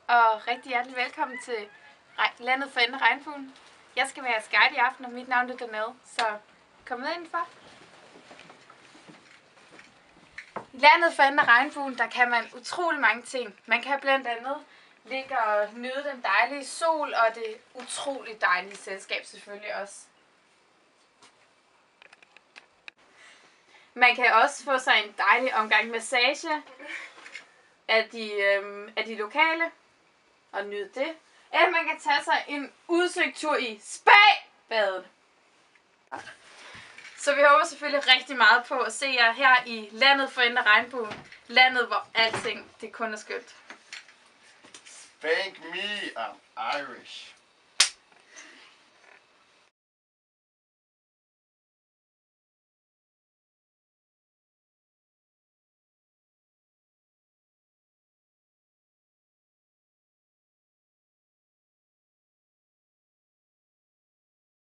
og rigtig hjertelig velkommen til Landet for Enden af Regnbuen. Jeg skal være jeres guide i aften, og mit navn er Danelle, så kom med indenfor. I Landet for Enden af Regnbuen, der kan man utrolig mange ting. Man kan blandt andet ligge og nyde den dejlige sol og det utrolig dejlige selskab selvfølgelig også. Man kan også få sig en dejlig omgang massage af de lokale og nyde det. Eller man kan tage sig en udsigtstur i spa-badet. Så vi håber selvfølgelig rigtig meget på at se jer her i Landet for Enden af Regnbuen. Landet, hvor alting det kun er skønt. Spank me, I'm Irish.